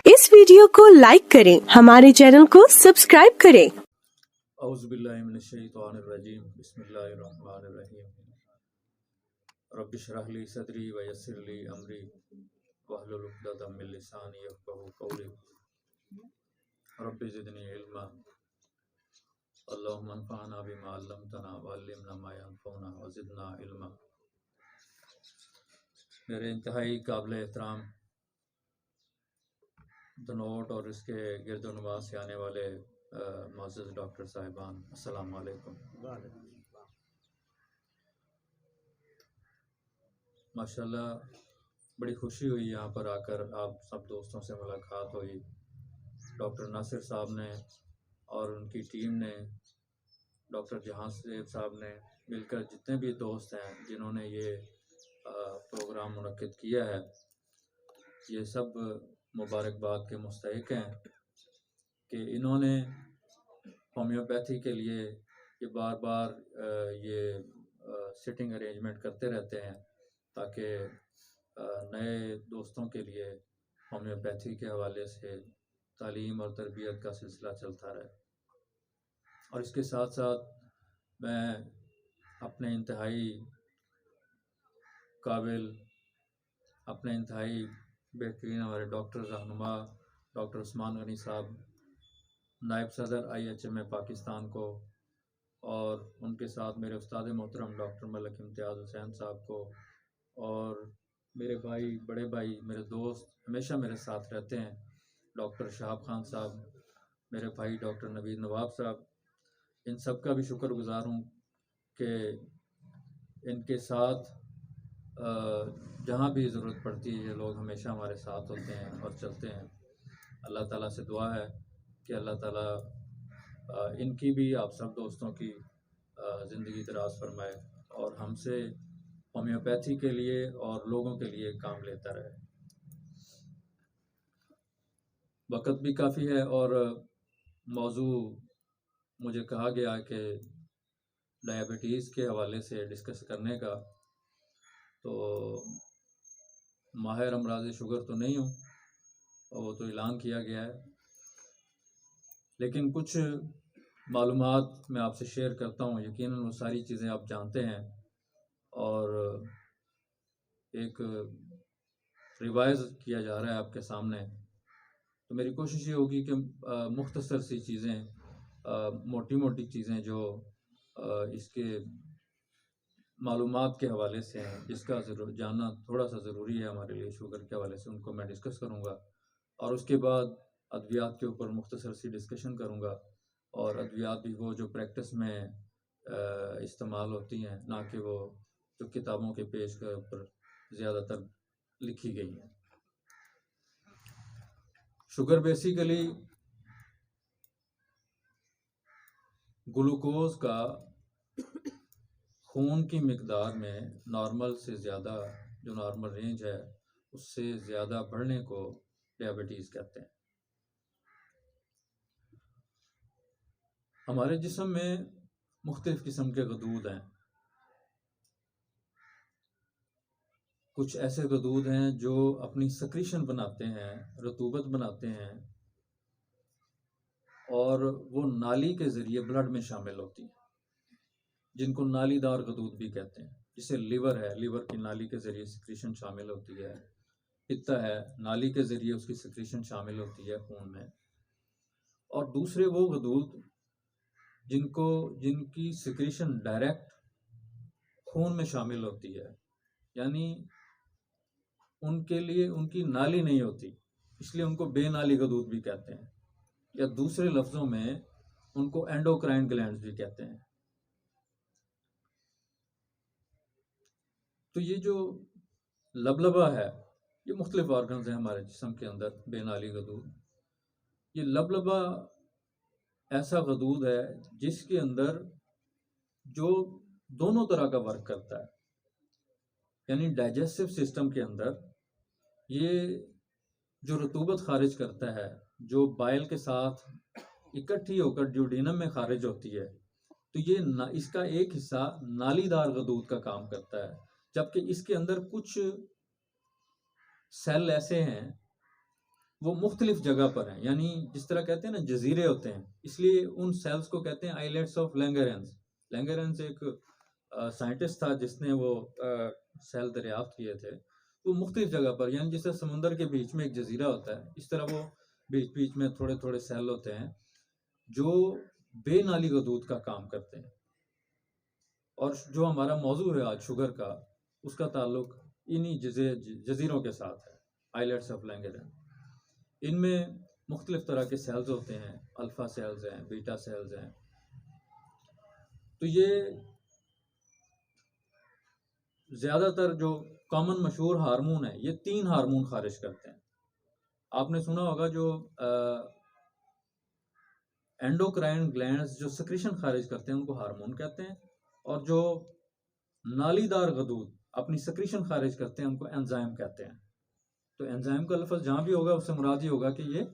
इस वीडियो को लाइक करें, हमारे चैनल को सब्सक्राइब करें। औज़ुबिल्लाहि मिनश्शैतानिर्रजीम बिस्मिल्लाहिर्रहमानिर्रहीम रब्बि इश्रह ली सदरी व यस्सिर ली अमरी वहलुल उक़दतम मिन लिसानी यफ़क़हू क़ौली रब्बि ज़िदनी इल्मा अल्लाहुम्मा अन्फ़अना बिमा अल्लमतना व अल्लिमना मा यंफ़अुना व ज़िदना इल्मा। मेरे इंतहाई काबिल एहतराम धनोट और इसके गिरदोनवास से आने वाले मुअज़्ज़ज़ डॉक्टर साहिबान, अस्सलाम वालेकुम। माशाल्लाह बड़ी खुशी हुई यहाँ पर आकर, आप सब दोस्तों से मुलाकात हुई। डॉक्टर नासिर साहब ने और उनकी टीम ने, डॉक्टर जहांगीर साहब ने मिलकर, जितने भी दोस्त हैं जिन्होंने ये प्रोग्राम मुनक्किद किया है, ये सब मुबारकबाद के मुस्तहिक हैं कि इन्होंने होम्योपैथी के लिए ये बार बार ये सिटिंग अरेंजमेंट करते रहते हैं ताकि नए दोस्तों के लिए होम्योपैथी के हवाले से तालीम और तरबियत का सिलसिला चलता रहे। और इसके साथ साथ मैं अपने इंतहाई काबिल, अपने इंतहाई बेहतरीन हमारे डॉक्टर रहनुमा डॉक्टर उस्मान गनी साहब, नायब सदर IHMA पाकिस्तान को, और उनके साथ मेरे उस्ताद मोहतरम डॉक्टर मलिक इम्तियाज़ हुसैन साहब को, और मेरे भाई, बड़े भाई, मेरे दोस्त हमेशा मेरे साथ रहते हैं, डॉक्टर शहाब खान साहब, मेरे भाई डॉक्टर नवीद नवाब साहब, इन सब का भी शुक्रगुज़ार हूँ कि इनके साथ जहाँ भी ज़रूरत पड़ती है ये लोग हमेशा हमारे साथ होते हैं और चलते हैं। अल्लाह ताला से दुआ है कि अल्लाह ताला इनकी भी, आप सब दोस्तों की ज़िंदगी दराज फरमाए और हमसे होम्योपैथी के लिए और लोगों के लिए काम लेता रहे। वक़्त भी काफ़ी है और मौजू मुझे कहा गया कि डायबिटीज़ के हवाले से डिस्कस करने का, तो माहिर अमराज़ शुगर तो नहीं हूँ, और वो तो ऐलान किया गया है, लेकिन कुछ मालूमात मैं आपसे शेयर करता हूँ। यकीनन वो सारी चीज़ें आप जानते हैं और एक रिवाइज़ किया जा रहा है आपके सामने, तो मेरी कोशिश ये होगी कि मुख्तसर सी चीज़ें, मोटी मोटी चीज़ें जो इसके मालूमात के हवाले से हैं, जिसका ज़रूर जानना थोड़ा सा ज़रूरी है हमारे लिए शुगर के हवाले से, उनको मैं डिस्कस करूँगा। और उसके बाद अद्वियात के ऊपर मुख्तसर सी डिस्कशन करूँगा, और अद्वियात भी वो जो प्रैक्टिस में इस्तेमाल होती हैं, ना कि वो जो किताबों के पेज के ऊपर ज़्यादातर लिखी गई हैं। शुगर बेसिकली ग्लूकोज का खून की मिकदार में नॉर्मल से ज़्यादा, जो नॉर्मल रेंज है उससे ज़्यादा बढ़ने को डायबिटीज़ कहते हैं। हमारे जिस्म में मुख्तलिफ़ किस्म के गदूद हैं। कुछ ऐसे गदूद हैं जो अपनी सक्रीशन बनाते हैं, रतूबत बनाते हैं, और वो नाली के ज़रिए ब्लड में शामिल होती हैं, जिनको नालीदार गदूद भी कहते हैं। जैसे लिवर है, लिवर की नाली के ज़रिए सक्रीशन शामिल होती है। पित्ता है, नाली के ज़रिए उसकी सक्रीशन शामिल होती है खून में। और दूसरे वो गदूद जिनकी सक्रीशन डायरेक्ट खून में शामिल होती है, यानी उनके लिए उनकी नाली नहीं होती, इसलिए उनको बेनाली गदूद भी कहते हैं, या दूसरे लफ्ज़ों में उनको एंडोक्राइन ग्लैंड्स भी कहते हैं। तो ये जो लबलबा है, ये मुख्तलिफ ऑर्गन्स हैं हमारे जिस्म के अंदर, बेनाली गदूद। ये लबलबा ऐसा गदूद है जिसके अंदर जो दोनों तरह का वर्क करता है, यानी डाइजेस्टिव सिस्टम के अंदर ये जो रतूबत खारिज करता है, जो बाइल के साथ इकट्ठी होकर ड्यूडेनम में खारिज होती है, तो ये इसका एक हिस्सा नालीदार गदूद का काम करता है, जबकि इसके अंदर कुछ सेल ऐसे हैं वो मुख्तलिफ जगह पर हैं, यानी जिस तरह कहते हैं ना जजीरे होते हैं, इसलिए उन सेल्स को कहते हैं आइलेट्स ऑफ लैंगरेंस। लैंगरेंस एक साइंटिस्ट था जिसने वो सेल दरियाफ्त किए थे। वो मुख्तलिफ जगह पर, यानी जैसे समुंदर के बीच में एक जजीरा होता है, इस तरह वो बीच बीच में थोड़े थोड़े सेल होते हैं जो बेनाली गदूद का काम करते हैं। और जो हमारा मौजू है आज शुगर का, उसका ताल्लुक इन्हीं जजीरों के साथ है, आइलेट्स ऑफ लैंगरेंस। इनमें मुख्तलिफ तरह के सेल्स होते हैं, अल्फ़ा सेल्स हैं, बीटा सेल्स हैं। तो ये ज़्यादातर जो कॉमन मशहूर हार्मोन है, ये 3 हार्मोन खारिज करते हैं। आपने सुना होगा जो एंडोक्राइन ग्लैंड्स जो सिक्रीशन खारिज करते हैं उनको हार्मोन कहते हैं, और जो नालीदार गदूद अपनी सिक्रीशन खारिज करते हैं उनको एंजाइम कहते हैं। तो एंजाइम का लफ्ज़ जहाँ भी होगा उससे मुराद ये होगा कि ये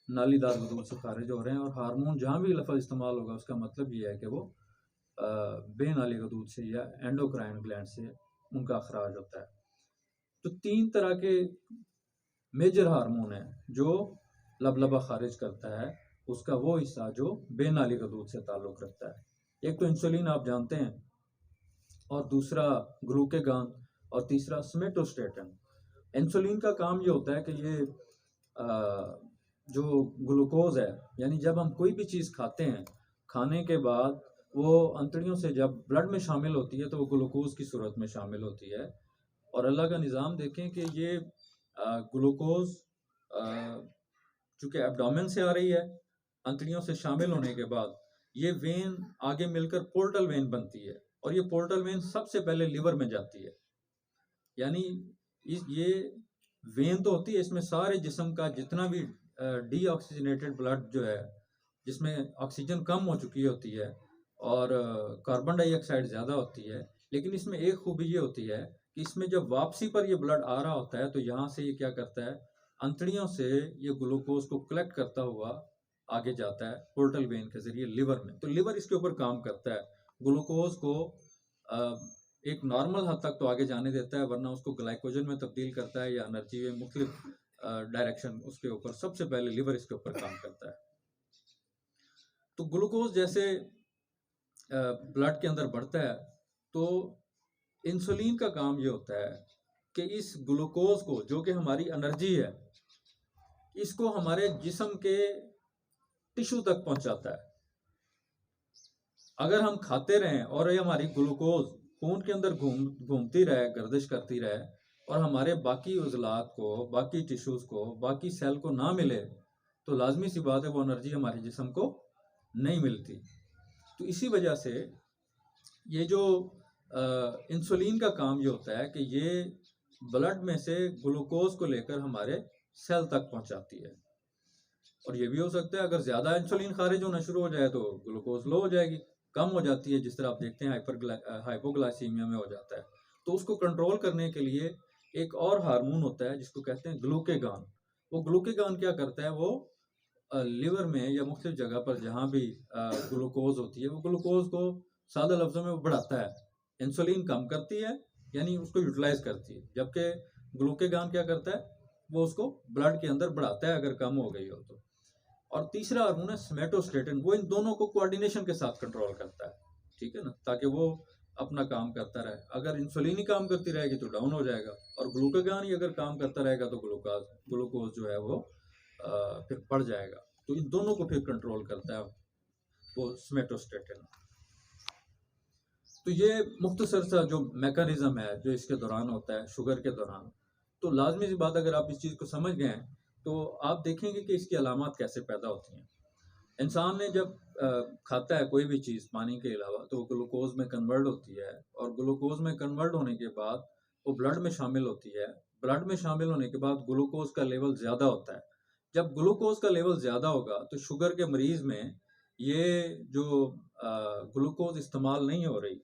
नालीदार गदूद से खारिज हो रहे हैं, और हार्मोन जहाँ भी लफ्ज़ इस्तेमाल होगा उसका मतलब ये है कि वो बेनाली गदूद से या एंडोक्राइन ग्लैंड से उनका अखराज होता है। तो 3 तरह के मेजर हार्मोन है जो लबलबा खारिज करता है, उसका वो हिस्सा जो बेनाली गदूद से ताल्लुक़ रखता है। एक तो इंसुलिन आप जानते हैं, और दूसरा ग्लूकेगॉन, और तीसरा सोमेटोस्टेटिन। इंसुलिन का काम ये होता है कि ये जो ग्लूकोज है, यानी जब हम कोई भी चीज़ खाते हैं, खाने के बाद वो अंतड़ियों से जब ब्लड में शामिल होती है तो वो ग्लूकोज की सूरत में शामिल होती है। और अल्लाह का निज़ाम देखें कि ये ग्लूकोज चूँकि एब्डोमेन से आ रही है, अंतड़ियों से शामिल होने के बाद ये वेन आगे मिलकर पोर्टल वेन बनती है, और ये पोर्टल वेन सबसे पहले लिवर में जाती है। यानी ये वेन तो होती है, इसमें सारे जिस्म का जितना भी डीऑक्सीजनेटेड ब्लड जो है, जिसमें ऑक्सीजन कम हो चुकी होती है और कार्बन डाइऑक्साइड ज़्यादा होती है, लेकिन इसमें एक खूबी ये होती है कि इसमें जब वापसी पर ये ब्लड आ रहा होता है तो यहाँ से ये क्या करता है, अंतड़ियों से ये ग्लूकोज को कलेक्ट करता हुआ आगे जाता है पोर्टल वेन के ज़रिए लिवर में। तो लिवर इसके ऊपर काम करता है, ग्लूकोज को एक नॉर्मल हद तक तो आगे जाने देता है, वरना उसको ग्लाइकोजन में तब्दील करता है या एनर्जी में मुख्तलिफ डायरेक्शन, उसके ऊपर सबसे पहले लिवर इसके ऊपर काम करता है। तो ग्लूकोज जैसे ब्लड के अंदर बढ़ता है तो इंसुलिन का काम ये होता है कि इस ग्लूकोज को, जो कि हमारी एनर्जी है, इसको हमारे जिस्म के टिश्यू तक पहुंचाता है। अगर हम खाते रहें और ये हमारी ग्लूकोज खून के अंदर घूमती रहे, गर्दिश करती रहे, और हमारे बाकी उज़लात को, बाकी टिश्यूज को, बाकी सेल को ना मिले, तो लाजमी सी बात है वो एनर्जी हमारे जिस्म को नहीं मिलती। तो इसी वजह से ये जो इंसुलिन का काम ये होता है कि ये ब्लड में से ग्लूकोज को लेकर हमारे सेल तक पहुंचाती है। और ये भी हो सकता है अगर ज़्यादा इंसुलिन खारिज होना शुरू हो जाए तो ग्लूकोज लो हो जाएगी, कम हो जाती है, जिस तरह आप देखते हैं हाइपोग्लाइसीमिया में हो जाता है। तो उसको कंट्रोल करने के लिए एक और हार्मोन होता है जिसको कहते हैं ग्लूकेगॉन। वो ग्लूकेगॉन क्या करता है, वो लिवर में या मुख्तलिफ जगह पर जहाँ भी ग्लूकोज होती है, वो ग्लूकोज को सादा लफ्ज़ों में बढ़ाता है। इंसुलिन कम करती है, यानी उसको यूटिलाइज करती है, जबकि ग्लूकेगॉन क्या करता है, वो उसको ब्लड के अंदर बढ़ाता है अगर कम हो गई हो तो। और तीसरा हार्मोन है सोमेटोस्टेटिन, वो इन दोनों को कोऑर्डिनेशन के साथ कंट्रोल करता है, ठीक है ना, ताकि वो अपना काम करता रहे। अगर इंसुलिन ही काम करती रहेगी तो डाउन हो जाएगा, और ग्लूकेगॉन ही अगर काम करता रहेगा तो ग्लूकोज जो है वो फिर बढ़ जाएगा। तो इन दोनों को फिर कंट्रोल करता है वो सोमेटोस्टेटिन। तो ये मुख्तसर सा जो मैकेनिज्म है जो इसके दौरान होता है, शुगर के दौरान। तो लाजमी सी बात, अगर आप इस चीज़ को समझ गए हैं तो आप देखेंगे कि इसकी अलामत कैसे पैदा होती हैं। इंसान ने जब खाता है कोई भी चीज़ पानी के अलावा, तो वो ग्लूकोज में कन्वर्ट होती है, और ग्लूकोज में कन्वर्ट होने के बाद वो ब्लड में शामिल होती है। ब्लड में शामिल होने के बाद ग्लूकोज का लेवल ज़्यादा होता है। जब ग्लूकोज का लेवल ज़्यादा होगा तो शुगर के मरीज़ में ये जो ग्लूकोज इस्तेमाल नहीं हो रही,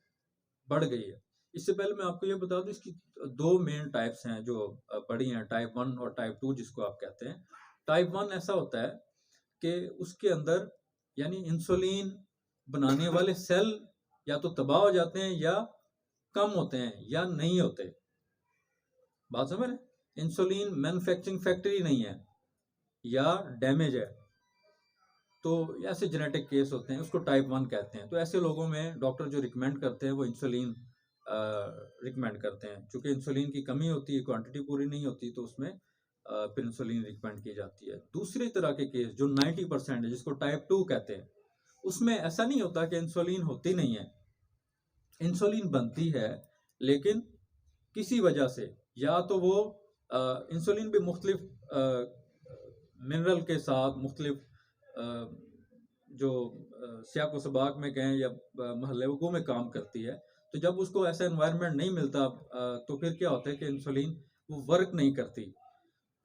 बढ़ गई है। इससे पहले मैं आपको ये बता दूं, इसकी 2 मेन टाइप्स हैं जो पड़ी हैं, टाइप 1 और टाइप 2 जिसको आप कहते हैं। टाइप 1 ऐसा होता है कि उसके अंदर यानी इंसुलिन बनाने वाले सेल या तो तबाह हो जाते हैं या कम होते हैं या नहीं होते। बात समझ रहे हैं? इंसुलिन मैन्युफैक्चरिंग फैक्ट्री नहीं है, या डैमेज है, तो ऐसे जेनेटिक केस होते हैं, उसको टाइप 1 कहते हैं। तो ऐसे लोगों में डॉक्टर जो रिकमेंड करते हैं वो इंसुलिन रिकमेंड करते हैं। चूँकि इंसुलिन की कमी होती है, क्वांटिटी पूरी नहीं होती, तो उसमें फिर इंसुलिन रिकमेंड की जाती है। दूसरी तरह के केस जो 90% है, जिसको टाइप 2 कहते हैं, उसमें ऐसा नहीं होता कि इंसुलिन होती नहीं है। इंसुलिन बनती है, लेकिन किसी वजह से, या तो वो इंसुलिन भी मुख्तलिफ मिनरल के साथ मुख्तलिफ जो सियाक व सबाक में कहें या महल्ले में काम करती है। तो जब उसको ऐसा एनवायरनमेंट नहीं मिलता, तो फिर क्या होता है कि इंसुलिन वो वर्क नहीं करती,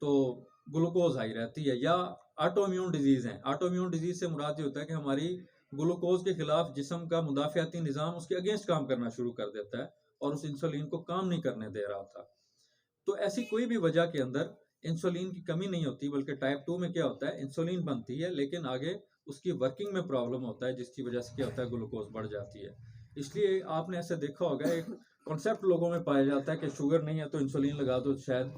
तो ग्लूकोज हाई रहती है। या ऑटोइम्यून डिजीज़ हैं। ऑटोइम्यून डिजीज़ से मुराद ये होता है कि हमारी ग्लूकोज के खिलाफ जिस्म का मुदाफ़ियाती निज़ाम उसके अगेंस्ट काम करना शुरू कर देता है और उस इंसुलिन को काम नहीं करने दे रहा था। तो ऐसी कोई भी वजह के अंदर इंसुलिन की कमी नहीं होती, बल्कि टाइप 2 में क्या होता है, इंसुलिन बनती है लेकिन आगे उसकी वर्किंग में प्रॉब्लम होता है, जिसकी वजह से क्या होता है, ग्लूकोज बढ़ जाती है। इसलिए आपने ऐसे देखा होगा, एक कॉन्सेप्ट लोगों में पाया जाता है कि शुगर नहीं है तो इंसुलिन लगा दो, शायद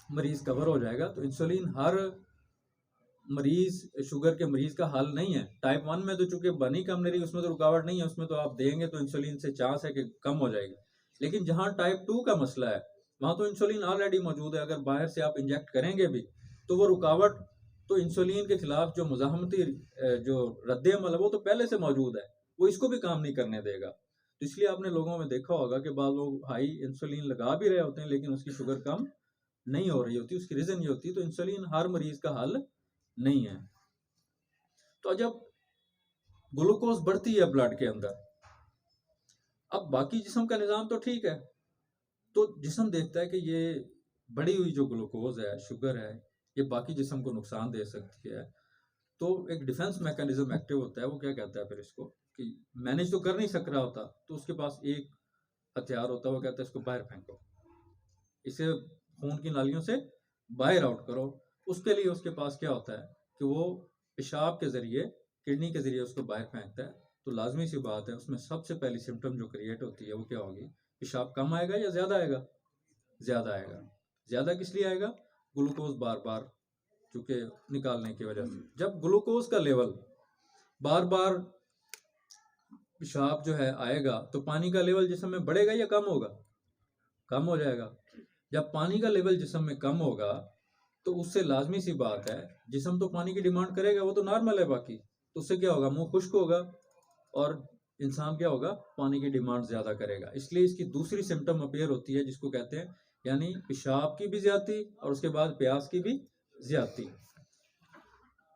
मरीज कवर हो जाएगा। तो इंसुलिन हर मरीज, शुगर के मरीज का हल नहीं है। टाइप 1 में तो चूंकि बनी कम नहीं रही, उसमें तो रुकावट नहीं है, उसमें तो आप देंगे तो इंसुलिन से चांस है कि कम हो जाएगी। लेकिन जहाँ टाइप 2 का मसला है, वहाँ तो इंसुलिन ऑलरेडी मौजूद है। अगर बाहर से आप इंजेक्ट करेंगे भी तो वो रुकावट, तो इंसुलिन के खिलाफ जो मुजाहमती जो रद्द अमल है वो तो पहले से मौजूद है, वो इसको भी काम नहीं करने देगा। तो इसलिए आपने लोगों में देखा होगा कि बाद लोग हाई इंसुलिन लगा भी रहे होते हैं लेकिन उसकी शुगर कम नहीं हो रही होती। उसकी रीजन ये होती है, तो इंसुलिन हर मरीज का हल नहीं है। तो जब ग्लूकोज बढ़ती है ब्लड के अंदर, अब बाकी जिस्म का निज़ाम तो ठीक है, तो जिस्म देखता है कि ये बढ़ी हुई जो ग्लूकोज है, शुगर है, ये बाकी जिस्म को नुकसान दे सकती है। तो एक डिफेंस मैकेनिज्म एक्टिव होता है, वो क्या कहता है फिर इसको कि मैनेज तो कर नहीं सक रहा होता, तो उसके पास एक हथियार होता है, वो कहता है इसको बाहर फेंको, इसे खून की नालियों से बाहर आउट करो। उसके लिए उसके पास क्या होता है कि वो पेशाब के ज़रिए, किडनी के ज़रिए उसको बाहर फेंकता है। तो लाजमी सी बात है, उसमें सबसे पहली सिम्टम जो क्रिएट होती है वो क्या होगी, पेशाब कम आएगा या ज़्यादा आएगा? ज़्यादा आएगा। ज़्यादा किस लिए आएगा? ग्लूकोज बार बार चूँकि निकालने की वजह से। जब ग्लूकोज का लेवल बार बार पेशाब जो है आएगा, तो पानी का लेवल जिस्म में बढ़ेगा या कम होगा? कम हो जाएगा। जब पानी का लेवल जिस्म में कम होगा, तो उससे लाजमी सी बात है, जिस्म तो पानी की डिमांड करेगा, वो तो नॉर्मल है बाकी, तो उससे क्या होगा, मुंह खुश्क होगा और इंसान क्या होगा, पानी की डिमांड ज़्यादा करेगा। इसलिए इसकी दूसरी सिम्टम अपीयर होती है, जिसको कहते हैं, यानी पेशाब की भी ज्यादती और उसके बाद प्यास की भी ज्यादती।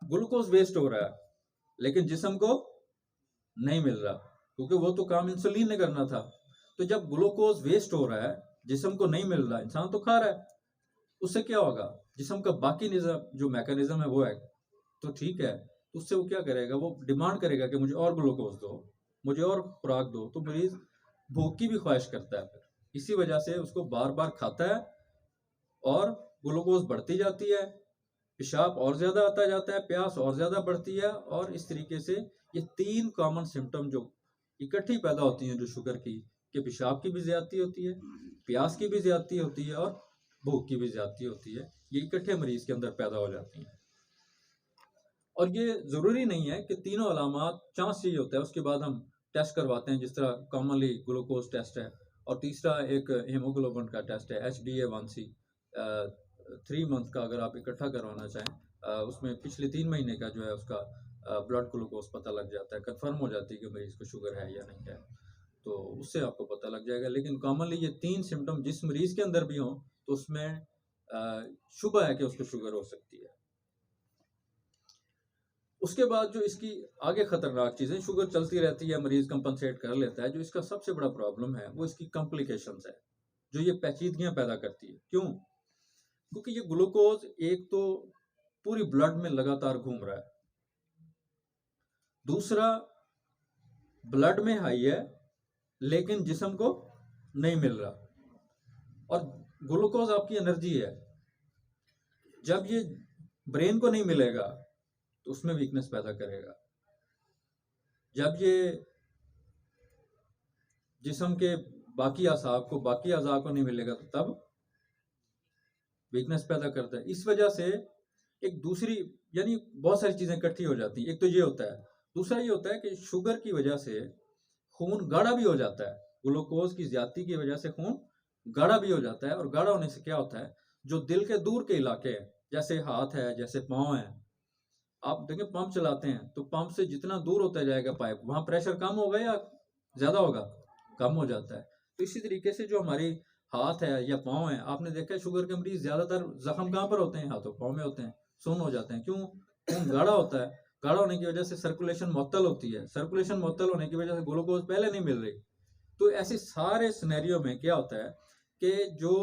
ग्लूकोज वेस्ट हो रहा है लेकिन जिस्म को नहीं मिल रहा, क्योंकि वो तो काम इंसुलिन ने करना था। तो जब ग्लूकोज वेस्ट हो रहा है, जिस्म को नहीं मिल रहा, इंसान तो खा रहा है, उससे क्या होगा, जिस्म का बाकी निज़ाम जो मैकेनिज्म है वो है तो ठीक है, तो उससे वो क्या करेगा, वो डिमांड करेगा कि मुझे और ग्लूकोज दो, मुझे और खुराक दो। तो मरीज भूख की भी ख्वाहिश करता है, फिर इसी वजह से उसको बार बार खाता है और ग्लूकोज बढ़ती जाती है, पेशाब और ज़्यादा आता जाता है, प्यास और ज़्यादा बढ़ती है। और इस तरीके से ये 3 कॉमन सिम्टम जो इकट्ठी पैदा होती हैं जो शुगर की, कि पेशाब की भी ज़्यादती होती है, प्यास की भी ज़्यादती होती है और भूख की भी ज़्यादती होती है, ये इकट्ठे मरीज़ के अंदर पैदा हो जाती हैं। और ये ज़रूरी नहीं है कि तीनों अलामात, चांस यही होता है, उसके बाद हम टेस्ट करवाते हैं, जिस तरह कॉमनली ग्लूकोज टेस्ट है, और तीसरा एक हीमोग्लोबिन का टेस्ट है, HbA1c 3 मंथ का, अगर आप इकट्ठा करवाना चाहें, उसमें पिछले 3 महीने का जो है उसका ब्लड ग्लूकोज पता लग जाता है, कंफर्म हो जाती है कि मरीज़ को शुगर है या नहीं है, तो उससे आपको पता लग जाएगा। लेकिन कॉमनली ये 3 सिम्टम जिस मरीज़ के अंदर भी हों, तो उसमें शुबा है कि उसको शुगर हो सकती है। उसके बाद जो इसकी आगे खतरनाक चीज़ें, शुगर चलती रहती है, मरीज कंपनसेट कर लेता है, जो इसका सबसे बड़ा प्रॉब्लम है वो इसकी कॉम्प्लिकेशंस है, जो ये पेचीदगियां पैदा करती है। क्यों? क्योंकि ये ग्लूकोज एक तो पूरी ब्लड में लगातार घूम रहा है, दूसरा ब्लड में हाई है लेकिन जिस्म को नहीं मिल रहा, और ग्लूकोज आपकी एनर्जी है, जब ये ब्रेन को नहीं मिलेगा तो उसमें वीकनेस पैदा करेगा, जब ये जिस्म के बाकी अज़ा को नहीं मिलेगा तो तब वीकनेस पैदा करता है। इस वजह से एक दूसरी यानी बहुत सारी चीज़ें इकट्ठी हो जाती हैं। एक तो ये होता है, दूसरा ये होता है कि शुगर की वजह से खून गाढ़ा भी हो जाता है। ग्लूकोज की ज्यादती की वजह से खून गाढ़ा भी हो जाता है, और गाढ़ा होने से क्या होता है, जो दिल के दूर के इलाके हैं, जैसे हाथ है, जैसे पाँव है, आप देखें पंप चलाते हैं तो पंप से जितना दूर होता जाएगा पाइप, वहां प्रेशर कम होगा या ज्यादा होगा? कम हो जाता है। तो इसी तरीके से जो हमारी हाथ है या पाँव है, आपने देखा है शुगर के मरीज ज्यादातर जख्म कहाँ पर होते हैं? हाथों पाँव में होते हैं, सुन्न हो जाते हैं। क्यों? खून गाढ़ा होता है। गाढ़ा होने की वजह से सर्कुलेशन मुअत्तल होती है, सर्कुलेशन मुअत्तल होने की वजह से ग्लूकोज पहले नहीं मिल रही। तो ऐसे सारे सिनेरियो में क्या होता है कि जो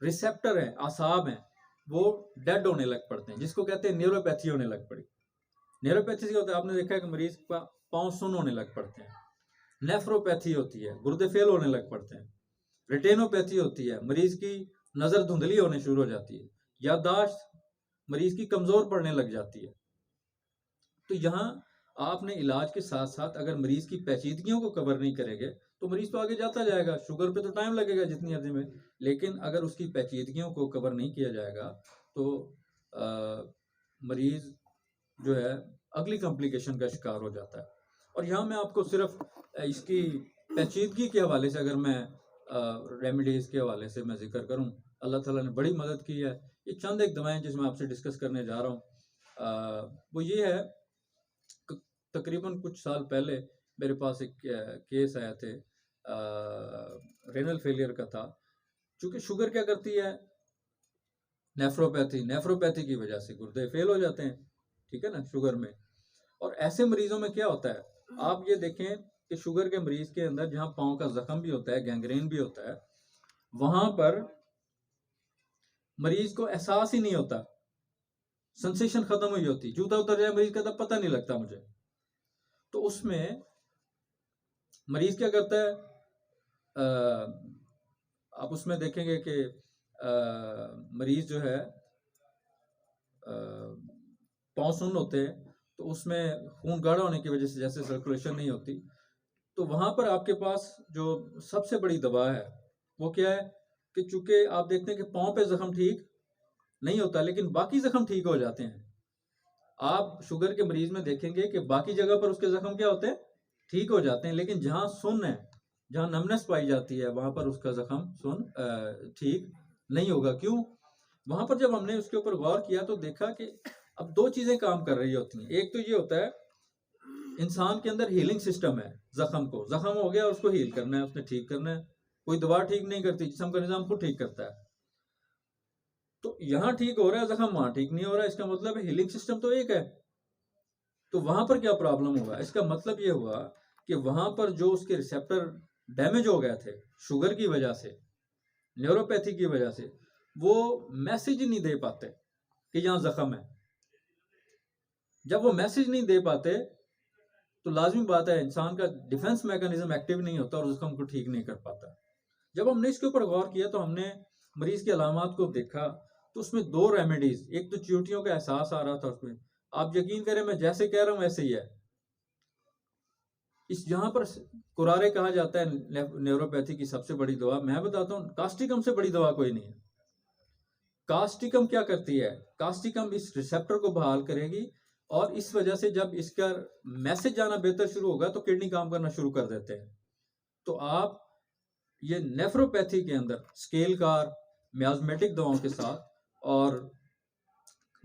रिसेप्टर हैं, आसाब हैं, वो डेड होने लग पड़ते हैं, जिसको कहते हैं न्यूरोपैथी होने लग पड़ी। न्यूरोपैथी से होता है, आपने देखा है कि मरीज का पाँव सुन्न होने लग पड़ते हैं। नेफ्रोपैथी होती है, गुर्दे फेल होने लग पड़ते हैं। रेटिनोपैथी होती है, मरीज की नजर धुंधली होने शुरू हो जाती है। याददाश्त मरीज की कमजोर पड़ने लग जाती है। तो यहाँ आपने इलाज के साथ साथ अगर मरीज की पेचीदगियों को कवर नहीं करेंगे तो मरीज तो आगे जाता जाएगा। शुगर पे तो टाइम लगेगा जितनी अर्जी में, लेकिन अगर उसकी पेचीदगियों को कवर नहीं किया जाएगा तो मरीज जो है अगली कॉम्प्लिकेशन का शिकार हो जाता है। और यहाँ मैं आपको सिर्फ इसकी पेचीदगी के हवाले से, अगर मैं रेमेडीज के हवाले से मैं जिक्र करूँ, अल्लाह ताला ने बड़ी मदद की है। ये चंद एक दवाएं जिसमें आपसे डिस्कस करने जा रहा हूँ, वो ये है, तकरीबन कुछ साल पहले मेरे पास एक केस आया थे, रेनल फेलियर का था। चूंकि शुगर क्या करती है, नेफ्रोपैथी की वजह से गुर्दे फेल हो जाते हैं, ठीक है ना, शुगर में। और ऐसे मरीजों में क्या होता है, आप ये देखें कि शुगर के मरीज के अंदर जहां पाँव का जख्म भी होता है, गैंग्रीन भी होता है, वहां पर मरीज को एहसास ही नहीं होता, सेंसेशन खत्म हुई होती, जूता उतर जाए मरीज का तब पता नहीं लगता मुझे। तो उसमें मरीज क्या करता है, आप उसमें देखेंगे कि मरीज जो है पाँव सुन्न होते हैं, तो उसमें खून गाढ़ा होने की वजह से जैसे सर्कुलेशन नहीं होती, तो वहां पर आपके पास जो सबसे बड़ी दवा है वो क्या है कि चूंकि आप देखते हैं कि पाँव पे जख्म ठीक नहीं होता लेकिन बाकी जख्म ठीक हो जाते हैं। आप शुगर के मरीज में देखेंगे कि बाकी जगह पर उसके जख्म क्या होते हैं, ठीक हो जाते हैं, लेकिन जहां सुन्न है, जहां नमनेस पाई जाती है, वहां पर उसका जख्म सुन्न ठीक नहीं होगा। क्यों? वहां पर जब हमने उसके ऊपर गौर किया तो देखा कि अब दो चीजें काम कर रही होती हैं। एक तो ये होता है इंसान के अंदर हीलिंग सिस्टम है, जख्म हो गया उसको हील करना है, उसने ठीक करना है। कोई दवा ठीक नहीं करती, जिस्म का निजाम खुद ठीक करता है। तो यहाँ ठीक हो रहा है जख्म, वहां ठीक नहीं हो रहा है, इसका मतलब है हीलिंग सिस्टम तो एक है। तो वहां पर क्या प्रॉब्लम हुआ, इसका मतलब ये हुआ कि वहां पर जो उसके रिसेप्टर डैमेज हो गए थे शुगर की वजह से, न्यूरोपैथी की वजह से, वो मैसेज नहीं दे पाते कि यहाँ जख्म है। जब वो मैसेज नहीं दे पाते तो लाजमी बात है इंसान का डिफेंस मैकेनिज्म एक्टिव नहीं होता और जख्म को ठीक नहीं कर पाता। जब हमने इसके ऊपर गौर किया तो हमने मरीज के अलामात को देखा, तो उसमें दो रेमेडीज, एक तो चींटियों का एहसास आ रहा था उसमें, आप यकीन करें मैं जैसे कह रहा हूं वैसे ही है। इस जहां पर कुरारे कहा जाता है न्यूरोपैथी की सबसे बड़ी दवा, मैं बताता हूँ कास्टिकम से बड़ी दवा कोई नहीं है। कास्टिकम क्या करती है, कास्टिकम इस रिसेप्टर को बहाल करेगी और इस वजह से जब इसका मैसेज जाना बेहतर शुरू होगा तो किडनी काम करना शुरू कर देते हैं। तो आप ये नेफ्रोपैथी के अंदर स्केल कार मियाज़मेटिक दवाओं के साथ, और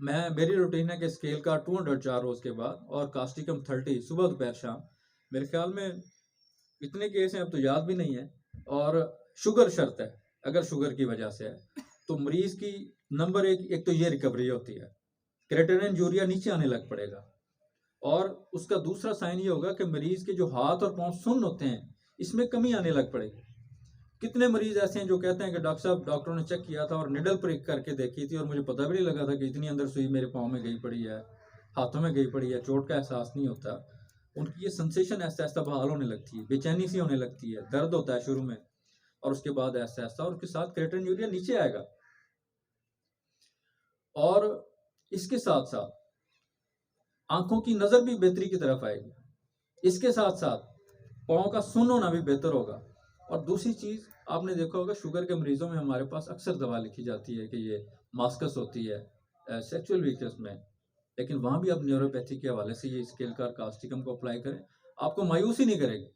मेरी रूटीन है कि स्केल कार 200 4 रोज के बाद और कास्टिकम 30 सुबह दोपहर शाम। मेरे ख्याल में इतने केस हैं, अब तो याद भी नहीं है। और शुगर शर्त है, अगर शुगर की वजह से है तो मरीज की नंबर एक तो ये रिकवरी होती है, क्रेटेनिन यूरिया नीचे आने लग पड़ेगा। और उसका दूसरा साइन ये होगा कि मरीज के जो हाथ और पांव सुन्न होते हैं इसमें कमी आने लग पड़ेगी। कितने मरीज ऐसे हैं जो कहते हैं कि डॉक्टर साहब डॉक्टरों ने चेक किया था और निडल प्रिक करके देखी थी और मुझे पता भी नहीं लगा था कि इतनी अंदर सुई मेरे पाँव में गई पड़ी है, हाथों में गई पड़ी है, चोट का एहसास नहीं होता। उनकी ये सेंसेशन ऐसा ऐसा बहाल होने लगती है, बेचैनी सी होने लगती है, दर्द होता है शुरू में और उसके बाद ऐसा ऐसा, और उसके साथ क्रेटिनिन यूरिया नीचे आएगा। और इसके साथ साथ आंखों की नजर भी बेहतरी की तरफ आएगी, इसके साथ साथ पाँव का सुन्न होना भी बेहतर होगा। और दूसरी चीज आपने देखा होगा शुगर के मरीजों में हमारे पास अक्सर दवा लिखी जाती है कि ये मास्कस होती है सेक्सुअल वीकनेस में, लेकिन वहाँ भी आप न्यूरोपैथी के हवाले से ये स्केल कार कास्टिकम को अप्लाई करें, आपको मायूस ही नहीं करेगी।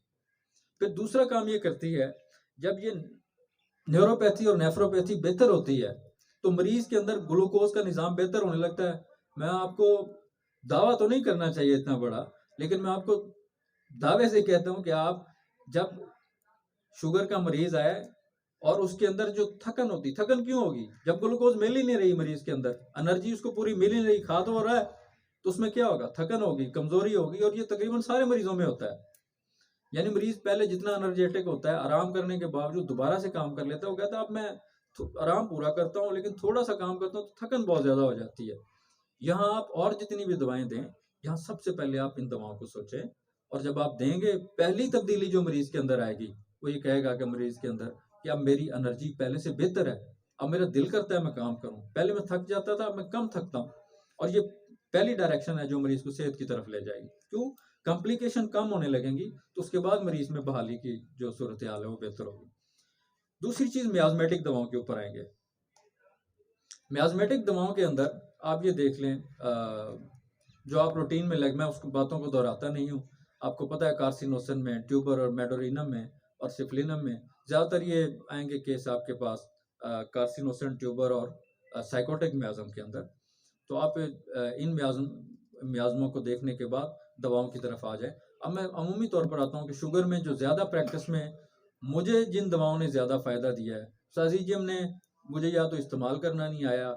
फिर दूसरा काम ये करती है, जब ये न्यूरोपैथी और नेफ्रोपैथी बेहतर होती है तो मरीज के अंदर ग्लूकोज का निज़ाम बेहतर होने लगता है। मैं आपको दावा तो नहीं करना चाहिए इतना बड़ा, लेकिन मैं आपको दावे से कहता हूँ कि आप जब शुगर का मरीज आए और उसके अंदर जो थकन होती, थकन क्यों होगी? जब ग्लूकोज मिल ही नहीं रही मरीज के अंदर, एनर्जी उसको पूरी मिल ही नहीं रही, खा तो हो रहा है, तो उसमें क्या होगा? थकन होगी, कमजोरी होगी, और ये तकरीबन सारे मरीजों में होता है। यानी मरीज पहले जितना एनर्जेटिक होता है, आराम करने के बावजूद दोबारा से काम कर लेता है, वो कहता है अब मैं आराम पूरा करता हूँ लेकिन थोड़ा सा काम करता हूँ तो थकन बहुत ज्यादा हो जाती है। यहाँ आप और जितनी भी दवाएं दें, यहाँ सबसे पहले आप इन दवाओं को सोचें, और जब आप देंगे, पहली तब्दीली जो मरीज के अंदर आएगी वो ये कहेगा कि मरीज के अंदर कि अब मेरी एनर्जी पहले से बेहतर है, अब मेरा दिल करता है मैं काम करूं, पहले मैं थक जाता था अब मैं कम थकता हूं। और ये पहली डायरेक्शन है जो मरीज को सेहत की तरफ ले जाएगी। क्यों? कॉम्प्लिकेशन कम होने लगेंगी तो उसके बाद मरीज में बहाली की जो सूरत हाल है वो बेहतर होगी। दूसरी चीज, मियाजमेटिक दवाओं के ऊपर आएंगे। मियाजमेटिक दवाओं के अंदर आप ये देख लें, जो आप रूटीन में मैं उसको बातों को दोहराता नहीं हूँ, आपको पता है कार्सिनोसन में, ट्यूबर और मेडोरिनम में और सिफलिनम में ज़्यादातर ये आएंगे केस आपके पास, कार्सिनोसन, ट्यूबर और साइकोटिक मियाजम के अंदर। तो आप इन मियाजमों को देखने के बाद दवाओं की तरफ आ जाए। अब मैं अमूमी तौर पर आता हूँ कि शुगर में जो ज़्यादा प्रैक्टिस में मुझे जिन दवाओं ने ज़्यादा फ़ायदा दिया है, साजिजियम ने मुझे या तो इस्तेमाल करना नहीं आया,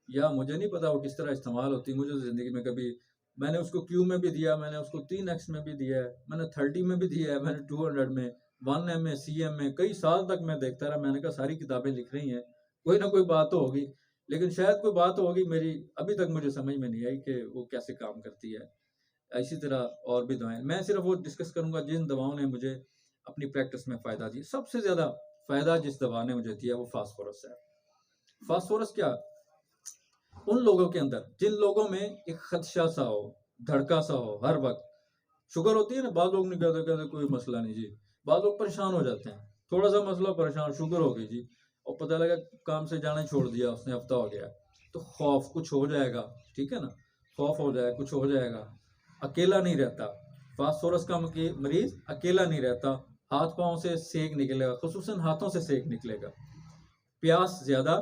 या मुझे नहीं पता वो किस तरह इस्तेमाल होती, मुझे तो ज़िंदगी में कभी, मैंने उसको क्यू में भी दिया, मैंने उसको 3x में भी दिया है, मैंने 30 में भी दिया है, मैंने 200 में, 1M में, CM में, कई साल तक मैं देखता रहा। मैंने कहा सारी किताबें लिख रही हैं, कोई ना कोई बात तो होगी, लेकिन शायद कोई बात होगी मेरी अभी तक मुझे समझ में नहीं आई कि वो कैसे काम करती है। इसी तरह और भी दवाएं, मैं सिर्फ वो डिस्कस करूंगा जिन दवाओं ने मुझे अपनी प्रैक्टिस में फ़ायदा दिया। सबसे ज़्यादा फ़ायदा जिस दवा ने मुझे दिया वो फास्फोरस है। फास्फोरस क्या, उन लोगों के अंदर जिन लोगों में एक खदशा सा हो, धड़का सा हो हर वक्त, शुगर होती है ना, बाद लोग नहीं कहते कोई मसला नहीं जी, बाद लोग परेशान हो जाते हैं, थोड़ा सा मसला परेशान, शुगर हो गई जी, और पता लगा काम से जाना छोड़ दिया उसने, हफ्ता हो गया, तो खौफ कुछ हो जाएगा, ठीक है ना, खौफ हो जाए, कुछ हो जाएगा, अकेला नहीं रहता। फास्फोरस का मरीज अकेला नहीं रहता, हाथ पांव से सेक निकलेगा, खुसूसन हाथों से सेक निकलेगा। प्यास ज्यादा,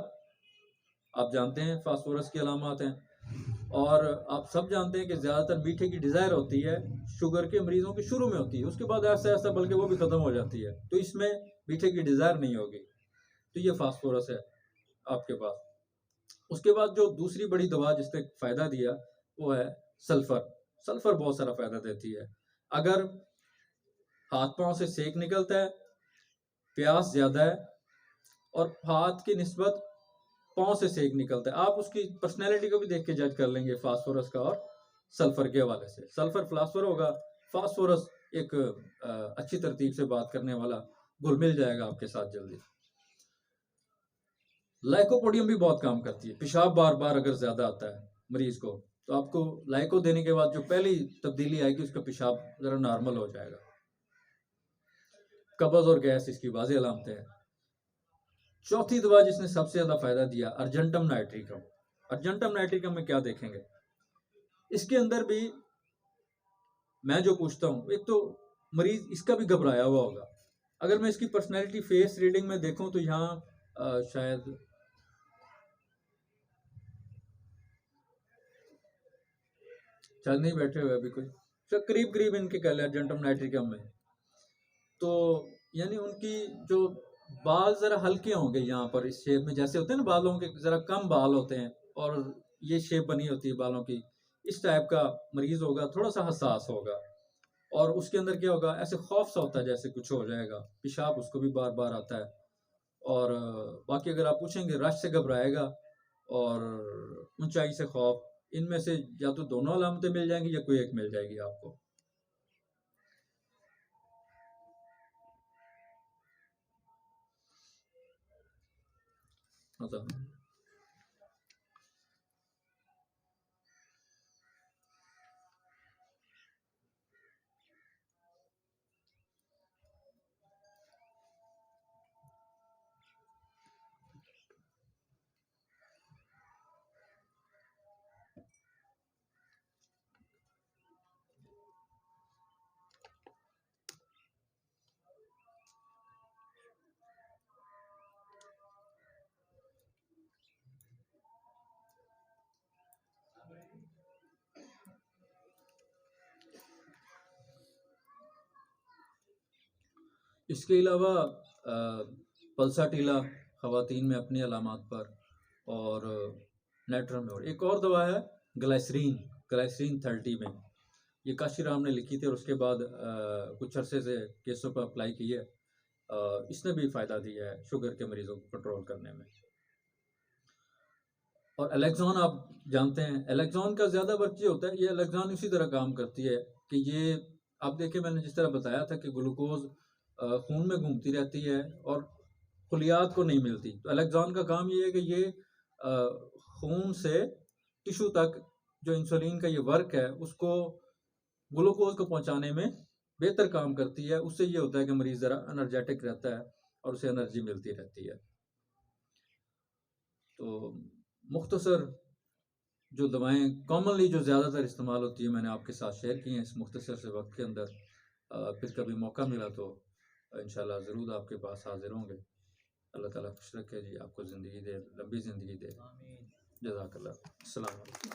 आप जानते हैं फास्फोरस की अलामत हैं, और आप सब जानते हैं कि ज़्यादातर मीठे की डिज़ायर होती है शुगर के मरीजों की शुरू में होती है, उसके बाद ऐसा ऐसा बल्कि वो भी ख़त्म हो जाती है, तो इसमें मीठे की डिज़ायर नहीं होगी। तो ये फास्फोरस है आपके पास। उसके बाद जो दूसरी बड़ी दवा जिसने फ़ायदा दिया वो है सल्फ़र। सल्फ़र बहुत सारा फ़ायदा देती है। अगर हाथ पांव से सेक निकलता है, प्यास ज़्यादा है, और हाथ की निस्बत पांव से सेक निकलता है, आप उसकी पर्सनैलिटी को भी देख के जज कर लेंगे फास्फोरस का और सल्फर के हवाले से। सल्फर फिलासफर होगा, फास्फोरस एक अच्छी तरतीब से बात करने वाला, घुल मिल जाएगा आपके साथ जल्दी। लाइकोपोडियम भी बहुत काम करती है, पेशाब बार बार अगर ज्यादा आता है मरीज को, तो आपको लाइको देने के बाद जो पहली तब्दीली आएगी उसका पेशाब जरा नॉर्मल हो जाएगा। कब्ज और गैस इसकी वाज़ेह अलामतें हैं। चौथी दवा जिसने सबसे ज्यादा फायदा दिया, अर्जेंटम नाइट्रिकम। अर्जेंटम नाइट्रिकम में क्या देखेंगे, इसके अंदर भी मैं जो पूछता हूँ, एक तो मरीज इसका भी घबराया हुआ होगा। अगर मैं इसकी पर्सनैलिटी फेस रीडिंग में देखूं तो यहाँ शायद नहीं बैठे हुए अभी कोई, तो करीब करीब इनके कह लें अर्जेंटम नाइट्रिकम में, तो यानी उनकी जो बाल जरा हल्के होंगे यहाँ पर इस शेप में, जैसे होते हैं ना बालों के जरा कम बाल होते हैं और ये शेप बनी होती है बालों की, इस टाइप का मरीज होगा, थोड़ा सा हसास होगा। और उसके अंदर क्या होगा, ऐसे खौफ सा होता है जैसे कुछ हो जाएगा, पेशाब उसको भी बार बार आता है। और बाकी अगर आप पूछेंगे, रश से घबराएगा और ऊंचाई से खौफ, इनमें से या तो दोनों अलामतें मिल जाएंगी या कोई एक मिल जाएगी आपको। मतलब इसके अलावा पल्साटीला ख़वातीन में अपनी अलामात पर, और नेट्रमोर। एक और दवा है ग्लाइसरीन 30 में, ये काशीराम ने लिखी थी और उसके बाद कुछ अरसे से केसों पर अप्लाई की है। इसने भी फ़ायदा दिया है शुगर के मरीज़ों को कंट्रोल करने में। और एलेक्सॉन आप जानते हैं, एलेक्सॉन का ज़्यादा वर्क ये होता है, ये एलेक्सॉन इसी तरह काम करती है कि ये आप देखिए, मैंने जिस तरह बताया था कि ग्लूकोज खून में घूमती रहती है और खुलियात को नहीं मिलती, तो एलेक्सॉन का काम ये है कि ये खून से टिश्यू तक जो इंसुलिन का ये वर्क है उसको, ग्लूकोज को पहुंचाने में बेहतर काम करती है। उससे ये होता है कि मरीज़ ज़रा एनर्जेटिक रहता है और उसे एनर्जी मिलती रहती है। तो मुख्तसर जो दवाएं कॉमनली जो ज़्यादातर इस्तेमाल होती है मैंने आपके साथ शेयर की हैं इस मुख्तसर से वक्त के अंदर। फिर कभी मौका मिला तो इंशाल्लाह ज़रूर आपके पास हाजिर होंगे। अल्लाह ताला खुश रखे जी, आपको ज़िंदगी दे, लंबी ज़िंदगी दे। जज़ाकल्लाह। अस्सलाम वालेकुम।